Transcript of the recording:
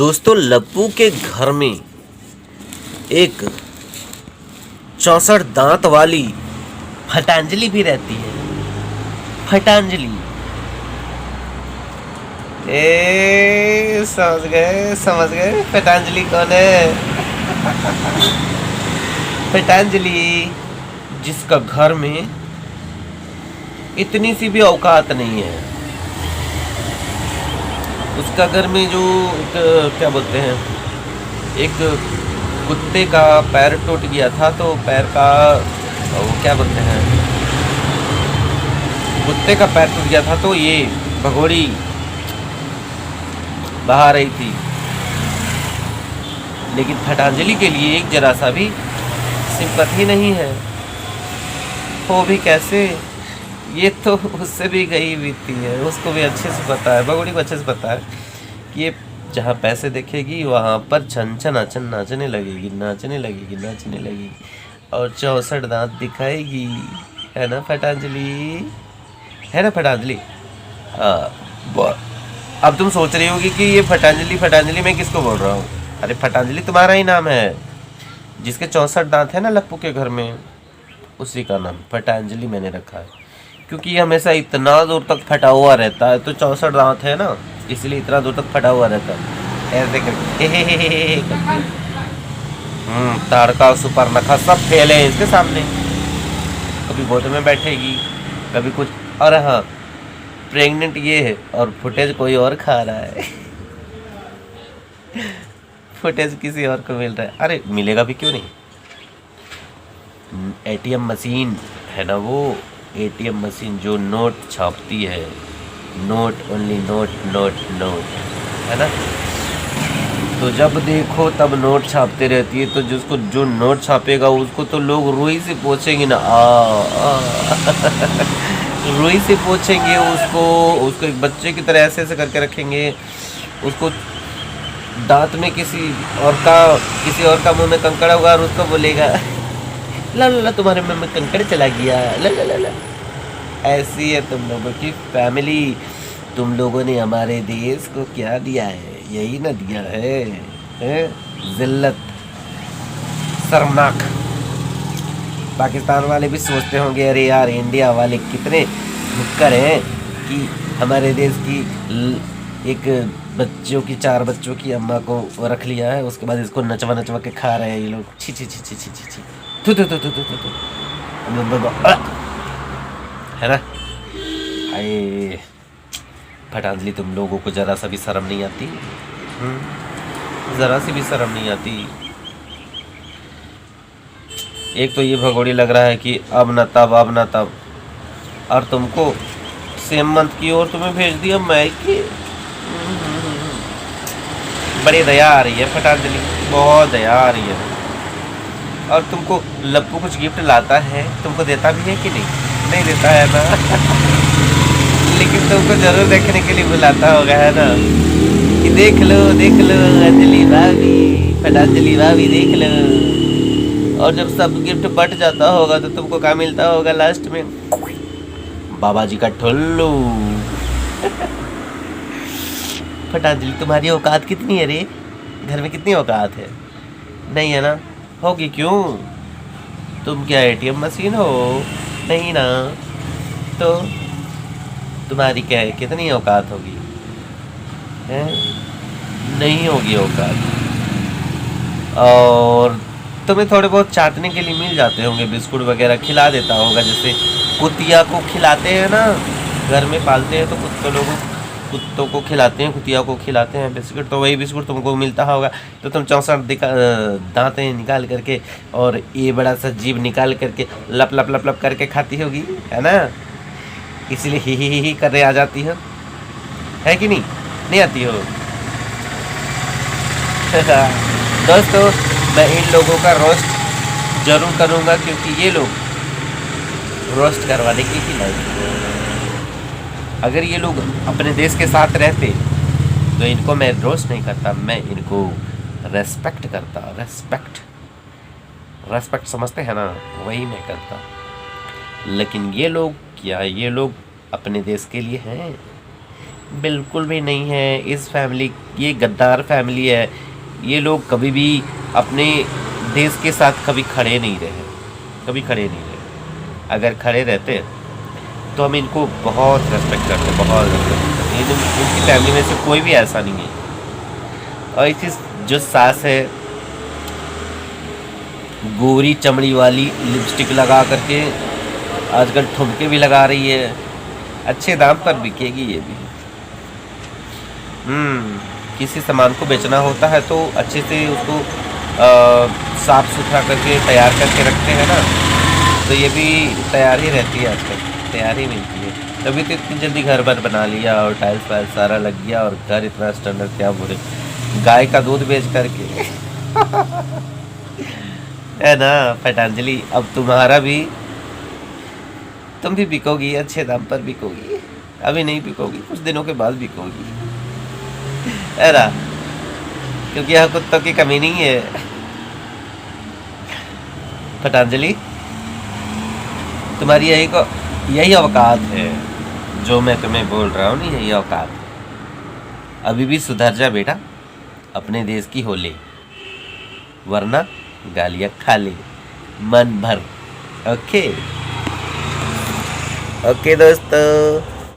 दोस्तों लप्पू के घर में एक 64 दांत वाली फटांजलि भी रहती है। फटांजलि समझ गए फटांजलि कौन है? फटांजलि जिसका घर में इतनी सी भी औकात नहीं है। उसका घर में जो क्या बोलते हैं, एक कुत्ते का पैर टूट गया था, तो पैर का वो क्या बोलते हैं, कुत्ते का पैर टूट गया था तो ये भगोड़ी बहा रही थी। लेकिन फटांजलि के लिए एक जरा सा भी सिंपैथी नहीं है। वो भी कैसे, ये तो उससे भी गई बीती है। उसको भी अच्छे से पता है, भगोड़ी को अच्छे से पता है कि ये जहाँ पैसे देखेगी वहाँ पर छन छन नाचन नाचने लगेगी, नाचने लगेगी, नाचने लगेगी और 64 दांत दिखाएगी। है ना फटांजलि? है ना फटांजलि? अब तुम सोच रही होगी कि ये फटांजलि फटांजलि मैं किसको बोल रहा हूँ। अरे फटांजलि तुम्हारा ही नाम है। जिसके 64 दांत है ना लप्पू के घर में, उसी का नाम फटांजलि मैंने रखा है। क्योंकि ये हमेशा इतना दूर तक फटा हुआ रहता है, तो 64 दांत है ना, इसलिए इतना दूर तक फटा हुआ रहता है। ऐसे करके ताड़का सुपर नखा सब फेल है इसके सामने। कभी गोद में बैठेगी, कभी कुछ। और हाँ, प्रेग्नेंट ये है और फुटेज कोई और खा रहा है। फुटेज किसी और को मिल रहा है। अरे मिलेगा भी क्यों नहीं। एटीएम मशीन है ना, वो एटीएम मशीन जो नोट छापती है, note only note note note, है ना। तो जब देखो तब नोट छापते रहती है, तो जिसको जो नोट छापेगा उसको तो लोग रुई से पोछेंगे ना। रुई से पोछेंगे उसको एक बच्चे की तरह ऐसे ऐसे करके रखेंगे। उसको दांत में किसी और का मुंह में कंकड़ होगा और उसको बोलेगा ला ला ला तुम्हारे मुंह में कंकड़ चला गया, ला ला ला ला। ऐसी है तुम लोगों की फैमिली। तुम लोगों ने हमारे देश को क्या दिया है? यही ना दिया है जिल्लत, शर्मनाक। पाकिस्तान वाले भी सोचते होंगे अरे यार इंडिया वाले कितने भुक्कड़ हैं कि हमारे देश की एक चार बच्चों की अम्मा को रख लिया है, उसके बाद इसको नचवा के खा रहे हैं ये लोग। छी छी छी छी छी छी छी, थू थू थू थू थू थू, है ना। अरे फटांजलि तुम लोगों को जरा सा भी शर्म नहीं आती? जरा सी भी शर्म नहीं आती। एक तो ये भगोड़ी लग रहा है कि अब न तब, और तुमको सेम मंथ की ओर तुम्हें भेज दिया मैके। बड़ी दया आ रही है फटांजलि, बहुत दया आ रही है। और तुमको लप्पू कुछ गिफ्ट लाता है, तुमको देता भी है कि नहीं देता है ना। लेकिन तुमको जरूर देखने के लिए बुलाता होगा, है ना, कि देख लो अंजलि भाभी, फटांजलि भाभी देख लो। और जब सब गिफ्ट बट जाता होगा तो तुमको क्या मिलता होगा लास्ट में? बाबा जी का ठुल्लू। फटांजलि तुम्हारी औकात कितनी है रे? घर में कितनी औकात है? नहीं है ना? होगी क्यों? तुम क्या एटीएम मशीन हो? नहीं ना। तो तुम्हारी क्या है, कितनी औकात होगी? हैं? नहीं होगी औकात। और तुम्हें थोड़े बहुत चाटने के लिए मिल जाते होंगे, बिस्कुट वगैरह खिला देता होगा, जैसे कुतिया को खिलाते हैं ना, घर में पालते हैं तो कुत्तों को खिलाते हैं, कुतिया को खिलाते हैं बिस्कुट, तो वही बिस्कुट तुमको मिलता होगा। तो तुम 64 दांतें निकाल करके और ये बड़ा सा जीभ निकाल करके लप लप लप लप करके खाती होगी, है ना। इसलिए ही करने आ जाती हो, है कि नहीं आती हो? दोस्तों मैं इन लोगों का रोस्ट जरूर करूँगा, क्योंकि ये लोग रोस्ट करवाने की ही लायक है। अगर ये लोग अपने देश के साथ रहते तो इनको मैं रोस्ट नहीं करता, मैं इनको रेस्पेक्ट करता। रेस्पेक्ट समझते हैं ना, वही मैं करता। लेकिन ये लोग क्या, ये लोग अपने देश के लिए हैं? बिल्कुल भी नहीं है। इस फैमिली, ये गद्दार फैमिली है। ये लोग कभी भी अपने देश के साथ कभी खड़े नहीं रहे, कभी खड़े नहीं रहे। अगर खड़े रहते तो हम इनको बहुत रेस्पेक्ट करते, बहुत रेस्पेक्ट करते। इनकी फैमिली में से कोई भी ऐसा नहीं है। और इसी जो सास है, गोरी चमड़ी वाली लिपस्टिक लगा करके आजकल ठुमके भी लगा रही है। अच्छे दाम पर बिकेगी ये भी। किसी सामान को बेचना होता है तो अच्छे से उसको साफ सुथरा करके तैयार करके रखते हैं ना, तो ये भी तैयार ही रहती है आजकल, तैयार ही मिलती है। तभी तो इतनी जल्दी घर भर बना लिया और टाइल्स वाइल्स सारा लग गया और घर इतना स्टैंडर्ड, क्या बोले, गाय का दूध बेच करके है ना पतंजलि। अब तुम्हारा भी, तुम भी बिकोगी, अच्छे दाम पर बिकोगी। अभी नहीं बिकोगी, कुछ दिनों के बाद बिकोगी, है ना, क्योंकि यहाँ कुत्तों की कमी नहीं है। पतंजलि, तुम्हारी यही औकात है जो मैं तुम्हें बोल रहा हूँ ना, यही औकात है। अभी भी सुधर जा बेटा, अपने देश की हो ले, वरना गालियाँ खा ले मन भर। ओके ओके दोस्तों।